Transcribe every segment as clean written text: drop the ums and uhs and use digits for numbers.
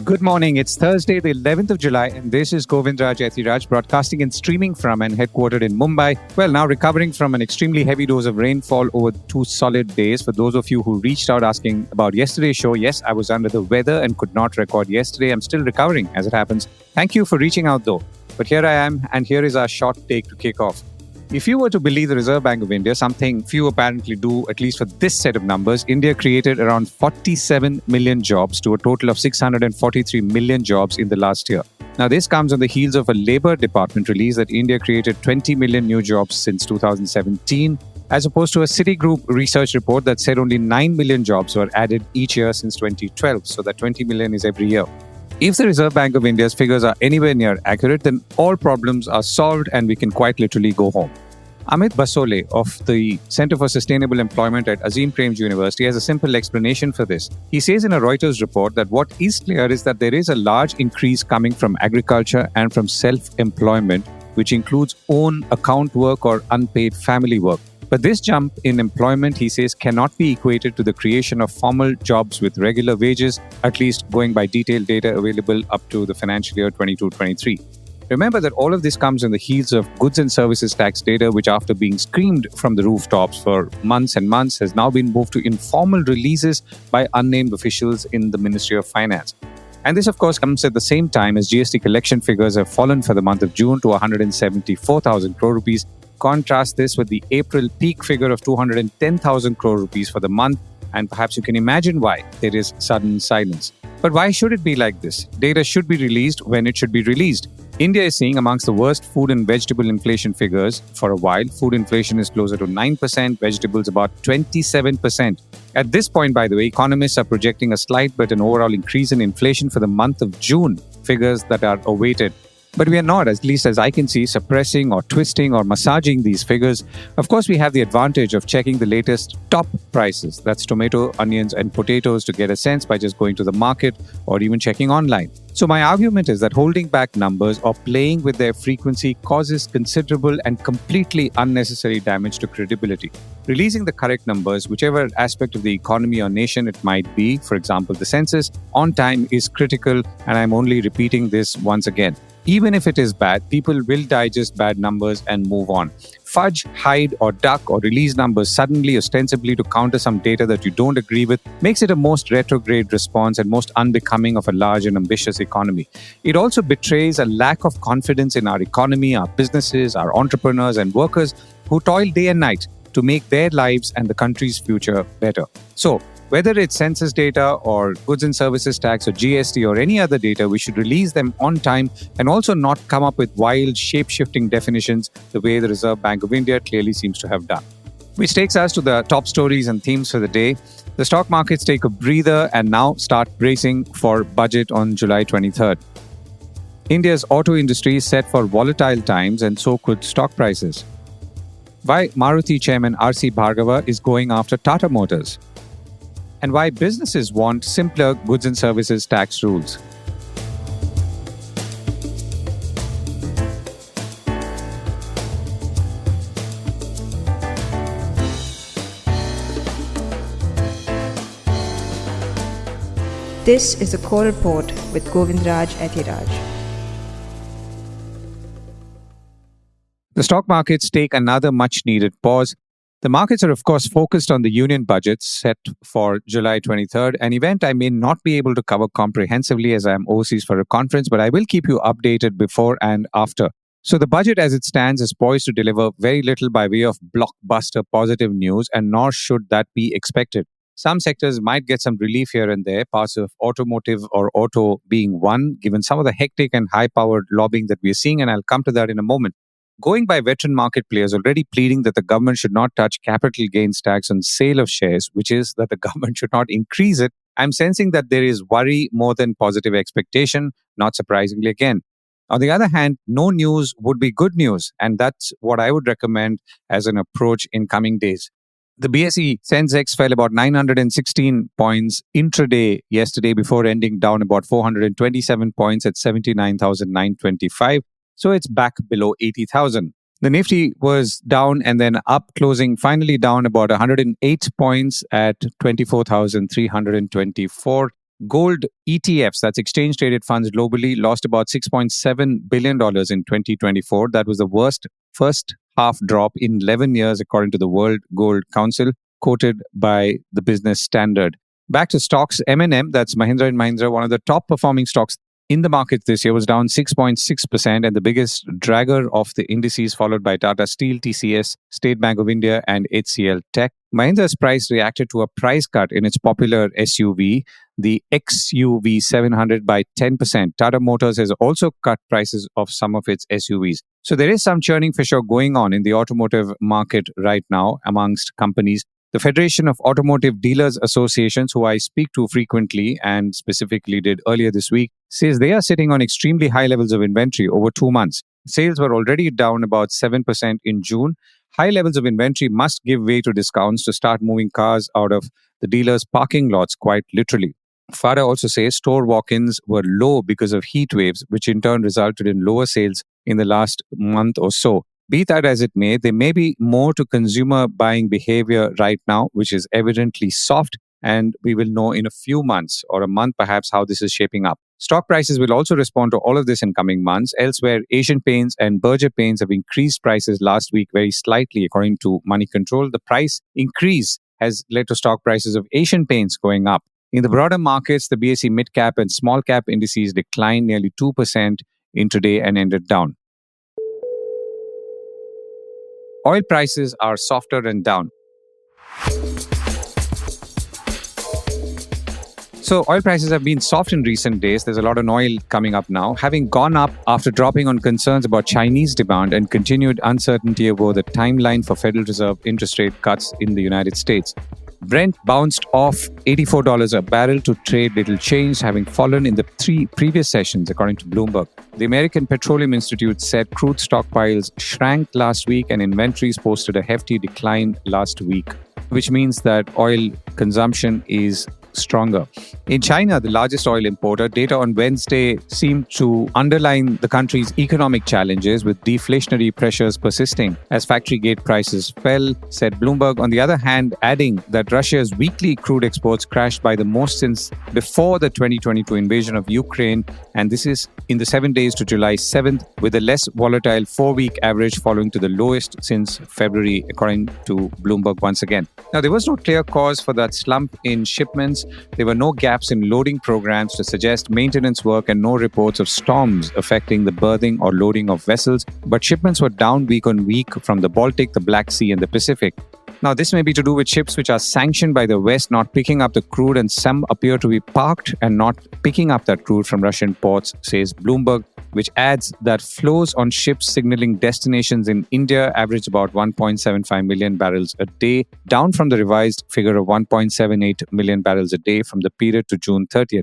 Good morning. It's Thursday, the 11th of July, and this is Govindraj Ethiraj broadcasting and streaming from and headquartered in Mumbai. Well, now recovering from an extremely heavy dose of rainfall over 2 solid days. For those of you who reached out asking about yesterday's show, yes, I was under the weather and could not record yesterday. I'm still recovering as it happens. Thank you for reaching out though. But here I am, and here is our short take to kick off. If you were to believe the Reserve Bank of India, something few apparently do, at least for this set of numbers, India created around 47 million jobs to a total of 643 million jobs in the last year. Now, this comes on the heels of a Labour Department release that India created 20 million new jobs since 2017, as opposed to a Citigroup research report that said only 9 million jobs were added each year since 2012, so that 20 million is every year. If the Reserve Bank of India's figures are anywhere near accurate, then all problems are solved and we can quite literally go home. Amit Basole of the Center for Sustainable Employment at Azim Premji University has a simple explanation for this. He says in a Reuters report that what is clear is that there is a large increase coming from agriculture and from self-employment, which includes own account work or unpaid family work. But this jump in employment, he says, cannot be equated to the creation of formal jobs with regular wages, at least going by detailed data available up to the financial year 22-23. Remember that all of this comes on the heels of goods and services tax data, which after being screamed from the rooftops for months and months, has now been moved to informal releases by unnamed officials in the Ministry of Finance. And this, of course, comes at the same time as GST collection figures have fallen for the month of June to 174,000 crore rupees. Contrast this with the April peak figure of 210,000 crore rupees for the month, and perhaps you can imagine why there is sudden silence. But why should it be like this? Data should be released when it should be released. India is seeing amongst the worst food and vegetable inflation figures for a while. Food inflation is closer to 9%, vegetables about 27%. At this point, by the way, economists are projecting a slight but an overall increase in inflation for the month of June, figures that are awaited. But we are not, at least as I can see, suppressing or twisting or massaging these figures. Of course, we have the advantage of checking the latest top prices. That's tomato, onions, and potatoes to get a sense by just going to the market or even checking online. So my argument is that holding back numbers or playing with their frequency causes considerable and completely unnecessary damage to credibility. Releasing the correct numbers, whichever aspect of the economy or nation it might be, for example, the census, on time is critical, and I'm only repeating this once again. Even if it is bad, people will digest bad numbers and move on. Fudge, hide, or duck or release numbers suddenly, ostensibly to counter some data that you don't agree with makes it a most retrograde response and most unbecoming of a large and ambitious economy. It also betrays a lack of confidence in our economy, our businesses, our entrepreneurs and workers who toil day and night to make their lives and the country's future better. So, whether it's census data or goods and services tax or GST or any other data, we should release them on time and also not come up with wild, shape-shifting definitions the way the Reserve Bank of India clearly seems to have done. Which takes us to the top stories and themes for the day. The stock markets take a breather and now start bracing for budget on July 23rd. India's auto industry is set for volatile times, and so could stock prices. Why Maruti Chairman RC Bhargava is going after Tata Motors. And why businesses want simpler goods and services tax rules. This is the Core Report with Govindraj Ethiraj. The stock markets take another much-needed pause. The markets are, of course, focused on the union budget set for July 23rd, an event I may not be able to cover comprehensively as I am overseas for a conference, but I will keep you updated before and after. So the budget as it stands is poised to deliver very little by way of blockbuster positive news, and nor should that be expected. Some sectors might get some relief here and there, parts of automotive or auto being one, given some of the hectic and high-powered lobbying that we are seeing, and I'll come to that in a moment. Going by veteran market players already pleading that the government should not touch capital gains tax on sale of shares, which is that the government should not increase it, I'm sensing that there is worry more than positive expectation, not surprisingly again. On the other hand, no news would be good news, and that's what I would recommend as an approach in coming days. The BSE Sensex fell about 916 points intraday yesterday before ending down about 427 points at 79,925. So it's back below 80,000. The Nifty was down and then up, closing finally down about 108 points at 24,324. Gold ETFs, that's exchange traded funds globally, lost about $6.7 billion in 2024. That was the worst first half drop in 11 years, according to the World Gold Council, quoted by the Business Standard. Back to stocks, M&M, that's Mahindra & Mahindra, one of the top performing stocks in the market this year, was down 6.6% and the biggest dragger of the indices, followed by Tata Steel, TCS, State Bank of India, and HCL Tech. Mahindra's price reacted to a price cut in its popular SUV, the XUV 700, by 10%. Tata Motors has also cut prices of some of its SUVs. So there is some churning for sure going on in the automotive market right now amongst companies. The Federation of Automotive Dealers Associations, who I speak to frequently and specifically did earlier this week, says they are sitting on extremely high levels of inventory over 2 months. Sales were already down about 7% in June. High levels of inventory must give way to discounts to start moving cars out of the dealers' parking lots, quite literally. FADA also says store walk-ins were low because of heat waves, which in turn resulted in lower sales in the last month or so. Be that as it may, there may be more to consumer buying behavior right now, which is evidently soft, and we will know in a few months or a month perhaps how this is shaping up. Stock prices will also respond to all of this in coming months. Elsewhere, Asian Paints and Berger Paints have increased prices last week very slightly, according to Money Control. The price increase has led to stock prices of Asian Paints going up. In the broader markets, the BSE mid-cap and small-cap indices declined nearly 2% intraday and ended down. Oil prices are softer and down. So oil prices have been soft in recent days. There's a lot of oil coming up now, having gone up after dropping on concerns about Chinese demand and continued uncertainty about the timeline for Federal Reserve interest rate cuts in the United States. Brent bounced off $84 a barrel to trade little change, having fallen in the 3 previous sessions, according to Bloomberg. The American Petroleum Institute said crude stockpiles shrank last week and inventories posted a hefty decline last week, which means that oil consumption is stronger. In China, the largest oil importer, data on Wednesday seemed to underline the country's economic challenges, with deflationary pressures persisting as factory gate prices fell, said Bloomberg. On the other hand, adding that Russia's weekly crude exports crashed by the most since before the 2022 invasion of Ukraine, and this is in the 7 days to July 7th, with a less volatile 4-week average falling to the lowest since February, according to Bloomberg once again. Now, there was no clear cause for that slump in shipments. There were no gaps in loading programs to suggest maintenance work and no reports of storms affecting the berthing or loading of vessels, but shipments were down week on week from the Baltic, the Black Sea, and the Pacific. Now, this may be to do with ships which are sanctioned by the West not picking up the crude, and some appear to be parked and not picking up that crude from Russian ports, says Bloomberg, which adds that flows on ships signaling destinations in India averaged about 1.75 million barrels a day, down from the revised figure of 1.78 million barrels a day from the period to June 30th.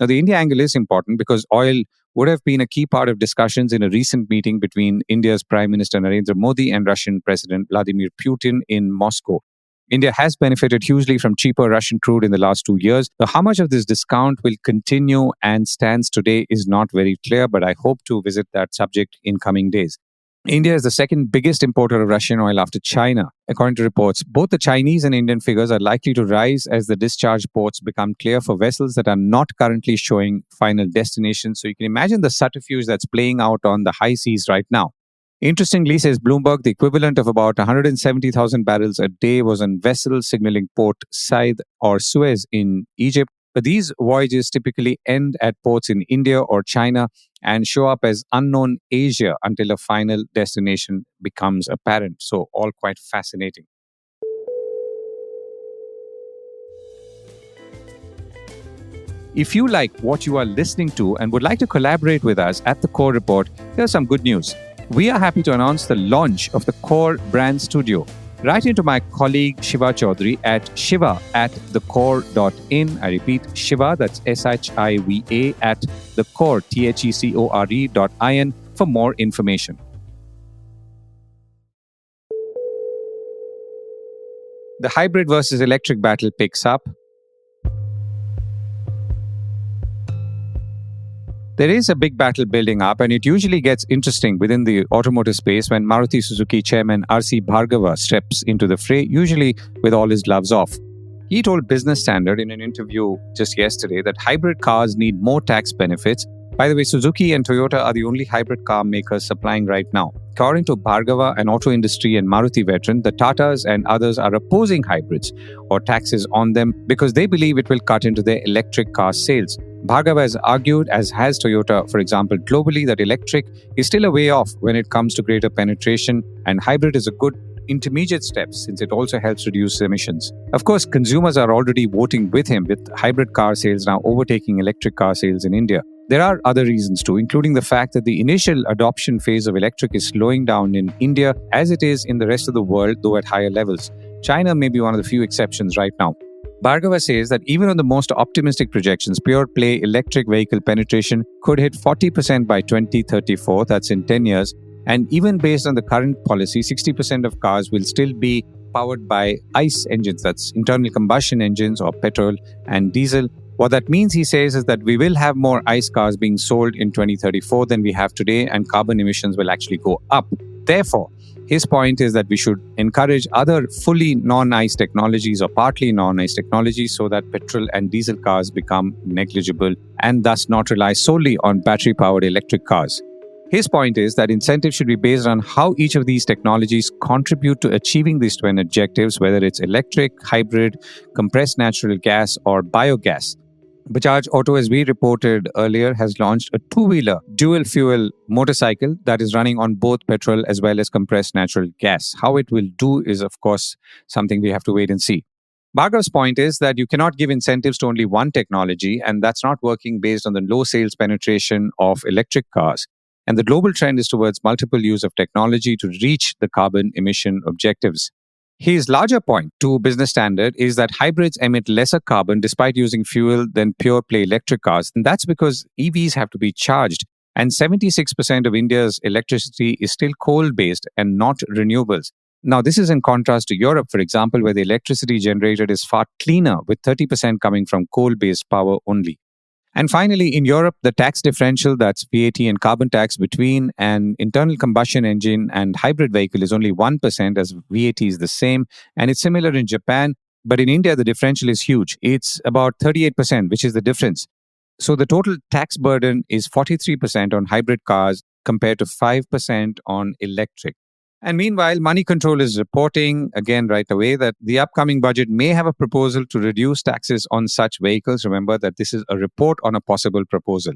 Now, the India angle is important because oil would have been a key part of discussions in a recent meeting between India's Prime Minister Narendra Modi and Russian President Vladimir Putin in Moscow. India has benefited hugely from cheaper Russian crude in the last 2 years. So how much of this discount will continue and stands today is not very clear, but I hope to visit that subject in coming days. India is the second biggest importer of Russian oil after China. According to reports, both the Chinese and Indian figures are likely to rise as the discharge ports become clear for vessels that are not currently showing final destinations. So you can imagine the subterfuge that's playing out on the high seas right now. Interestingly, says Bloomberg, the equivalent of about 170,000 barrels a day was on vessels signaling Port Said or Suez in Egypt. But these voyages typically end at ports in India or China and show up as unknown Asia until a final destination becomes apparent. So all quite fascinating. If you like what you are listening to and would like to collaborate with us at The Core Report, here's some good news. We are happy to announce the launch of the Core Brand Studio. Write into my colleague Shiva Chaudhary at shiva@thecore.in. I repeat, Shiva, that's SHIVA, at thecore, THECORE.in for more information. The hybrid versus electric battle picks up. There is a big battle building up, and it usually gets interesting within the automotive space when Maruti Suzuki Chairman RC Bhargava steps into the fray, usually with all his gloves off. He told Business Standard in an interview just yesterday that hybrid cars need more tax benefits. By the way, Suzuki and Toyota are the only hybrid car makers supplying right now. According to Bhargava, an auto industry and Maruti veteran, the Tatas and others are opposing hybrids or taxes on them because they believe it will cut into their electric car sales. Bhargava has argued, as has Toyota, for example, globally, that electric is still a way off when it comes to greater penetration, and hybrid is a good intermediate steps since it also helps reduce emissions. Of course, consumers are already voting with him, with hybrid car sales now overtaking electric car sales in India. There are other reasons too, including the fact that the initial adoption phase of electric is slowing down in India as it is in the rest of the world, though at higher levels. China may be one of the few exceptions right now. Bhargava says that even on the most optimistic projections, pure play electric vehicle penetration could hit 40% by 2034, that's in 10 years. And even based on the current policy, 60% of cars will still be powered by ICE engines, that's internal combustion engines or petrol and diesel. What that means, he says, is that we will have more ICE cars being sold in 2034 than we have today, and carbon emissions will actually go up. Therefore, his point is that we should encourage other fully non-ICE technologies or partly non-ICE technologies so that petrol and diesel cars become negligible and thus not rely solely on battery-powered electric cars. His point is that incentives should be based on how each of these technologies contribute to achieving these twin objectives, whether it's electric, hybrid, compressed natural gas, or biogas. Bajaj Auto, as we reported earlier, has launched a two-wheeler dual-fuel motorcycle that is running on both petrol as well as compressed natural gas. How it will do is, of course, something we have to wait and see. Bhargava's point is that you cannot give incentives to only one technology, and that's not working based on the low sales penetration of electric cars. And the global trend is towards multiple use of technology to reach the carbon emission objectives. His larger point to Business Standard is that hybrids emit lesser carbon despite using fuel than pure play electric cars. And that's because EVs have to be charged. And 76% of India's electricity is still coal-based and not renewables. Now, this is in contrast to Europe, for example, where the electricity generated is far cleaner, with 30% coming from coal-based power only. And finally, in Europe, the tax differential, that's VAT and carbon tax, between an internal combustion engine and hybrid vehicle is only 1%, as VAT is the same. And it's similar in Japan. But in India, the differential is huge. It's about 38%, which is the difference. So the total tax burden is 43% on hybrid cars compared to 5% on electric. And meanwhile, Money Control is reporting, again right away, that the upcoming budget may have a proposal to reduce taxes on such vehicles. Remember that this is a report on a possible proposal.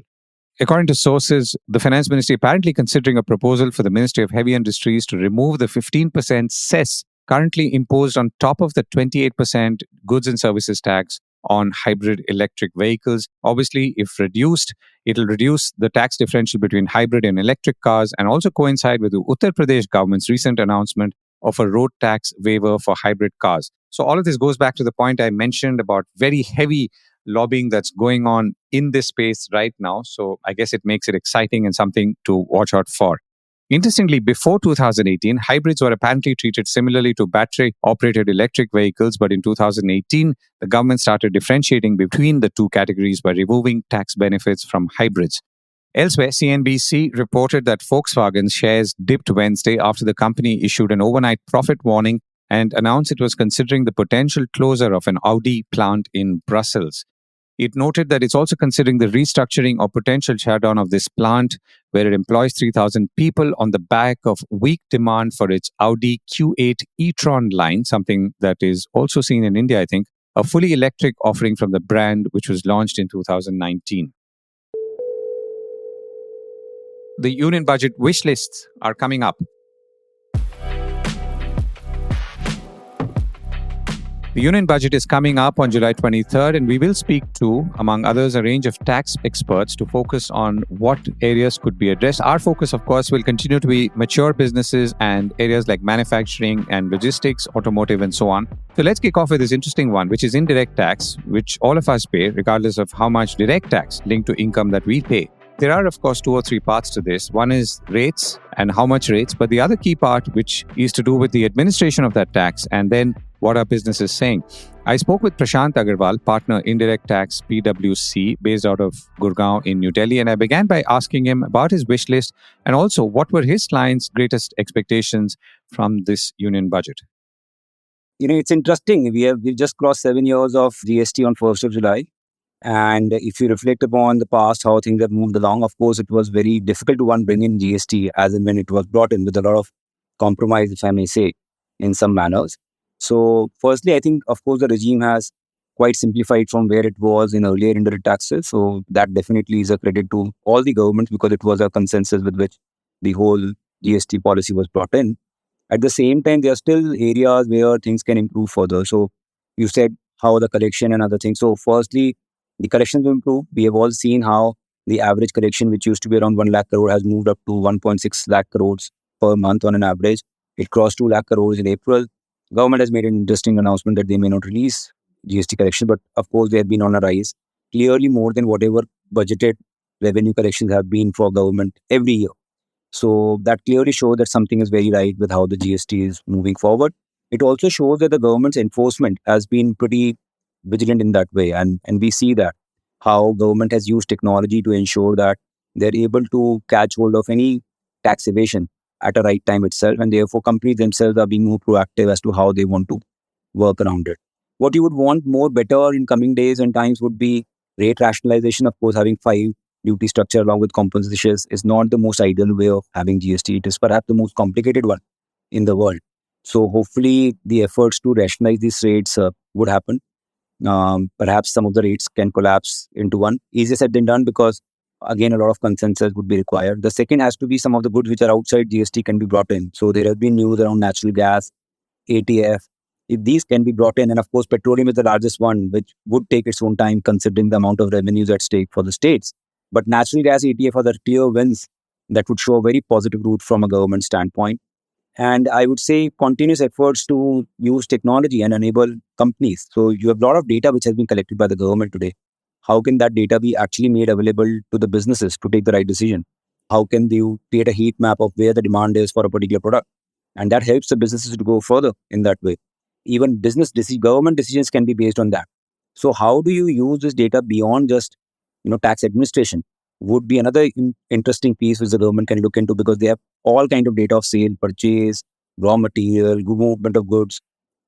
According to sources, the Finance Ministry apparently considering a proposal for the Ministry of Heavy Industries to remove the 15% cess currently imposed on top of the 28% goods and services tax on hybrid electric vehicles. Obviously, if reduced, it'll reduce the tax differential between hybrid and electric cars and also coincide with the Uttar Pradesh government's recent announcement of a road tax waiver for hybrid cars. So all of this goes back to the point I mentioned about very heavy lobbying that's going on in this space right now. So I guess it makes it exciting and something to watch out for. Interestingly, before 2018, hybrids were apparently treated similarly to battery-operated electric vehicles, but in 2018, the government started differentiating between the two categories by removing tax benefits from hybrids. Elsewhere, CNBC reported that Volkswagen's shares dipped Wednesday after the company issued an overnight profit warning and announced it was considering the potential closure of an Audi plant in Brussels. It noted that it's also considering the restructuring or potential shutdown of this plant, where it employs 3,000 people on the back of weak demand for its Audi Q8 e-tron line, something that is also seen in India, I think, a fully electric offering from the brand, which was launched in 2019. The union budget wish lists are coming up. The union budget is coming up on July 23rd, and we will speak to, among others, a range of tax experts to focus on what areas could be addressed. Our focus, of course, will continue to be mature businesses and areas like manufacturing and logistics, automotive, and so on. So let's kick off with this interesting one, which is indirect tax, which all of us pay, regardless of how much direct tax linked to income that we pay. There are, of course, two or three parts to this. One is rates and how much rates, but the other key part, which is to do with the administration of that tax and then what our business is saying. I spoke with Prashanth Agarwal, partner Indirect Tax, PwC, based out of Gurgaon in New Delhi, and I began by asking him about his wish list and also what were his clients' greatest expectations from this union budget. It's interesting. We've just crossed 7 years of GST on 1st of July. And if you reflect upon the past, how things have moved along, of course, it was very difficult to bring in GST as and when it was brought in with a lot of compromise, if I may say, in some manners. So, firstly, I think, of course, the regime has quite simplified from where it was in earlier indirect taxes. So, that definitely is a credit to all the governments because it was a consensus with which the whole GST policy was brought in. At the same time, there are still areas where things can improve further. So, you said how the collection and other things. So, firstly, the collections will improve. We have all seen how the average collection, which used to be around 1 lakh crore, has moved up to 1.6 lakh crores per month on an average. It crossed 2 lakh crores in April. Government has made an interesting announcement that they may not release GST collection, but of course, they have been on a rise, clearly more than whatever budgeted revenue collections have been for government every year. So that clearly shows that something is very right with how the GST is moving forward. It also shows that the government's enforcement has been pretty vigilant in that way. And we see that how government has used technology to ensure that they're able to catch hold of any tax evasion at a right time itself. And therefore, companies themselves are being more proactive as to how they want to work around it. What you would want more better in coming days and times would be rate rationalization. Of course, having five duty structure along with compensations is not the most ideal way of having GST. It is perhaps the most complicated one in the world. So hopefully the efforts to rationalize these rates would happen. Perhaps some of the rates can collapse into one. Easier said than done because again a lot of consensus would be required. The second has to be some of the goods which are outside GST can be brought in. So there have been news around natural gas, ATF. If these can be brought in, and of course, petroleum is the largest one, which would take its own time considering the amount of revenues at stake for the states. But natural gas, ATF are the clear wins that would show a very positive route from a government standpoint. And I would say continuous efforts to use technology and enable companies. So you have a lot of data which has been collected by the government today. How can that data be actually made available to the businesses to take the right decision? How can you create a heat map of where the demand is for a particular product? And that helps the businesses to go further in that way. Even government decisions can be based on that. So how do you use this data beyond just tax administration? Would be another interesting piece which the government can look into because they have all kind of data of sale, purchase, raw material, movement of goods.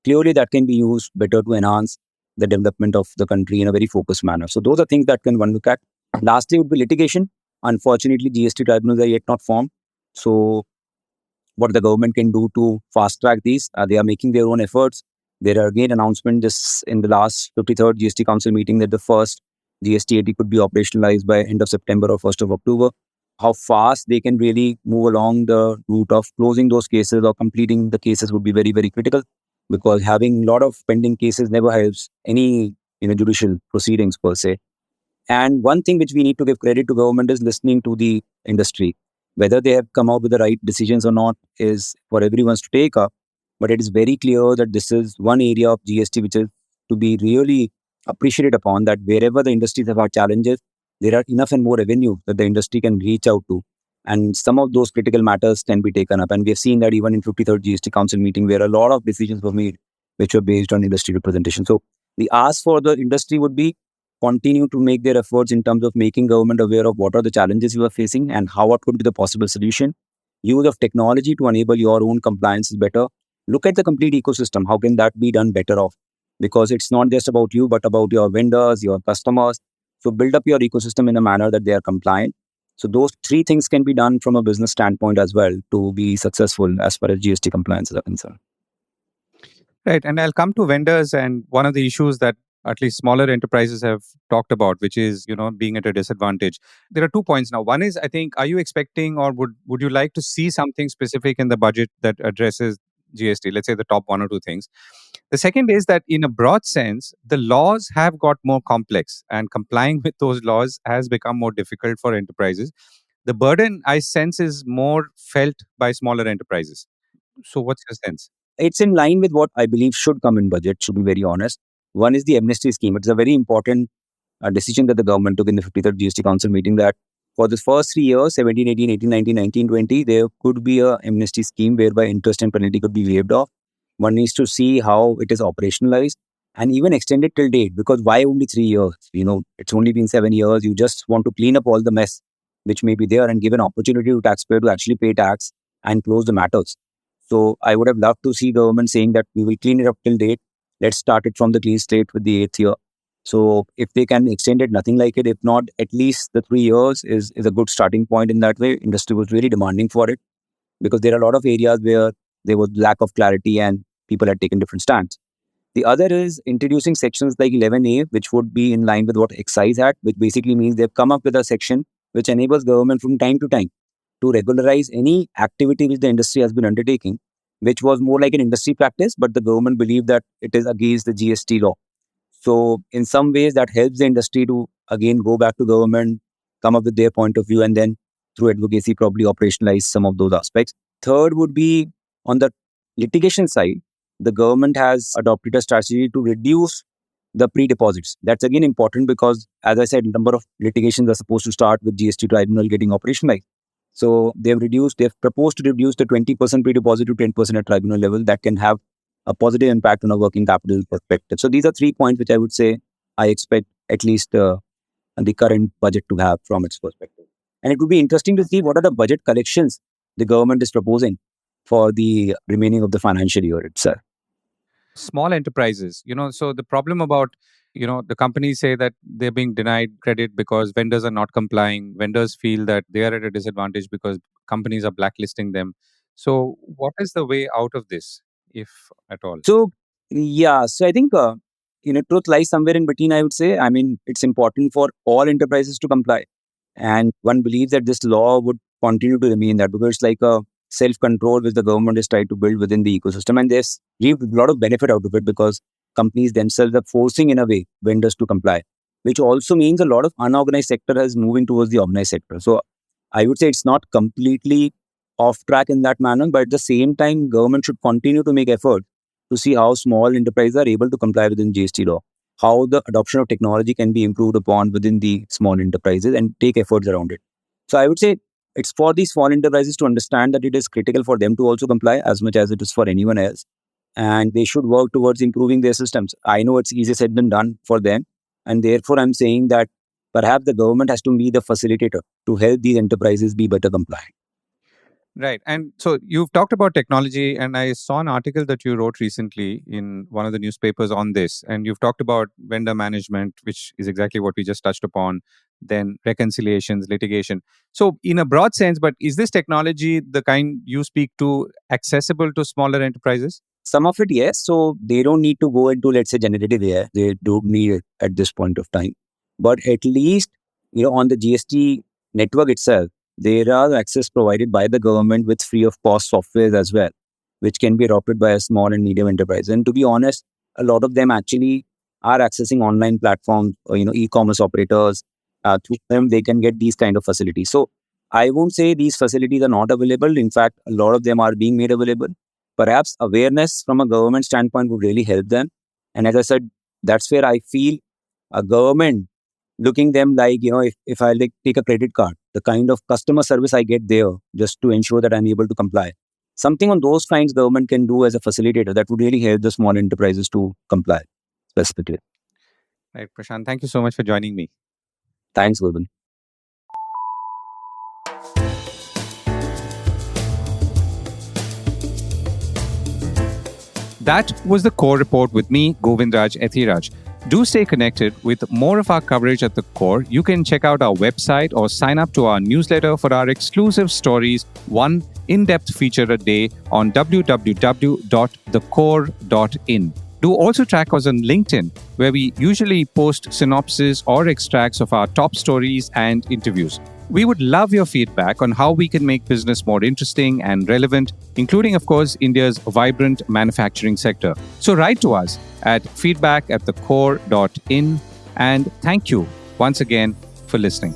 Clearly, that can be used better to enhance the development of the country in a very focused manner. So those are things that can one look at. Lastly, would be litigation. Unfortunately, GST tribunals are yet not formed. So what the government can do to fast track these. They are making their own efforts. There are again announcement just in the last 53rd GST Council meeting that the first GST 80 could be operationalized by end of September or 1st of October. How fast they can really move along the route of closing those cases or completing the cases would be very, very critical because having a lot of pending cases never helps any judicial proceedings per se. And one thing which we need to give credit to government is listening to the industry. Whether they have come out with the right decisions or not is for everyone to take up. But it is very clear that this is one area of GST which is to be really appreciated upon, that wherever the industries have had challenges, there are enough and more revenue that the industry can reach out to. And some of those critical matters can be taken up. And we have seen that even in 53rd GST Council meeting where a lot of decisions were made which were based on industry representation. So the ask for the industry would be continue to make their efforts in terms of making government aware of what are the challenges you are facing and how what could be the possible solution. Use of technology to enable your own compliance is better. Look at the complete ecosystem. How can that be done better off? Because it's not just about you, but about your vendors, your customers. So build up your ecosystem in a manner that they are compliant. So those three things can be done from a business standpoint as well to be successful as far as GST compliance is concerned. Right. And I'll come to vendors. And one of the issues that at least smaller enterprises have talked about, which is, being at a disadvantage. There are 2 points now. One is, I think, are you expecting or would you like to see something specific in the budget that addresses GST? Let's say the top one or two things. The second is that in a broad sense, the laws have got more complex and complying with those laws has become more difficult for enterprises. The burden I sense is more felt by smaller enterprises. So what's your sense? It's in line with what I believe should come in budget, to be very honest. One is the amnesty scheme. It's a very important decision that the government took in the 53rd GST Council meeting that for the first 3 years, 17, 18, 18, 19, 19, 20, there could be a amnesty scheme whereby interest and penalty could be waived off. One needs to see how it is operationalized and even extended till date, because why only 3 years? It's only been 7 years. You just want to clean up all the mess which may be there and give an opportunity to taxpayer to actually pay tax and close the matters. So I would have loved to see government saying that we will clean it up till date. Let's start it from the clean slate with the 8th year. So if they can extend it, nothing like it. If not, at least the 3 years is a good starting point in that way. Industry was really demanding for it because there are a lot of areas where there was lack of clarity and people had taken different stands. The other is introducing sections like 11A, which would be in line with what excise had, which basically means they've come up with a section which enables government from time to time to regularize any activity which the industry has been undertaking, which was more like an industry practice, but the government believed that it is against the GST law. So in some ways that helps the industry to again go back to government, come up with their point of view, and then through advocacy probably operationalize some of those aspects. Third would be on the litigation side, the government has adopted a strategy to reduce the pre-deposits. That's again important because, as I said, number of litigations are supposed to start with GST tribunal getting operationalized. So they've proposed to reduce the 20% pre-deposit to 10% at tribunal level. That can have a positive impact on a working capital perspective. So these are 3 points which I would say I expect at least the current budget to have from its perspective. And it would be interesting to see what are the budget collections the government is proposing for the remaining of the financial year itself. Small enterprises, so the problem about, the companies say that they're being denied credit because vendors are not complying. Vendors feel that they are at a disadvantage because companies are blacklisting them. So what is the way out of this, if at all? So I think, truth lies somewhere in between, I would say. I mean, it's important for all enterprises to comply. And one believes that this law would continue to remain that because it's like a self-control which the government is trying to build within the ecosystem. And there's a lot of benefit out of it because companies themselves are forcing, in a way, vendors to comply, which also means a lot of unorganized sector is moving towards the organized sector. So I would say it's not completely off track in that manner, but at the same time, government should continue to make effort to see how small enterprises are able to comply within GST law, how the adoption of technology can be improved upon within the small enterprises and take efforts around it. So I would say it's for these small enterprises to understand that it is critical for them to also comply as much as it is for anyone else. And they should work towards improving their systems. I know it's easier said than done for them. And therefore, I'm saying that perhaps the government has to be the facilitator to help these enterprises be better compliant. Right. And so you've talked about technology, and I saw an article that you wrote recently in one of the newspapers on this. And you've talked about vendor management, which is exactly what we just touched upon, then reconciliations, litigation. So, in a broad sense, but is this technology, the kind you speak to, accessible to smaller enterprises? Some of it, yes. So they don't need to go into, let's say, generative AI. They don't need it at this point of time. But at least, on the GST network itself, there are access provided by the government with free of cost software as well, which can be adopted by a small and medium enterprise. And to be honest, a lot of them actually are accessing online platforms or, e-commerce operators. Through them, they can get these kind of facilities. So I won't say these facilities are not available. In fact, a lot of them are being made available. Perhaps awareness from a government standpoint would really help them. And as I said, that's where I feel a government looking them like, if I take a credit card, the kind of customer service I get there just to ensure that I'm able to comply. Something on those kinds government can do as a facilitator that would really help the small enterprises to comply specifically. Right, Prashanth, thank you so much for joining me. Thanks, Govind. That was the Core Report with me, Govindraj Ethiraj. Do stay connected with more of our coverage at the Core. You can check out our website or sign up to our newsletter for our exclusive stories, one in-depth feature a day on www.thecore.in. Do also track us on LinkedIn, where we usually post synopses or extracts of our top stories and interviews. We would love your feedback on how we can make business more interesting and relevant, including, of course, India's vibrant manufacturing sector. So write to us at feedback@thecore.in. And thank you once again for listening.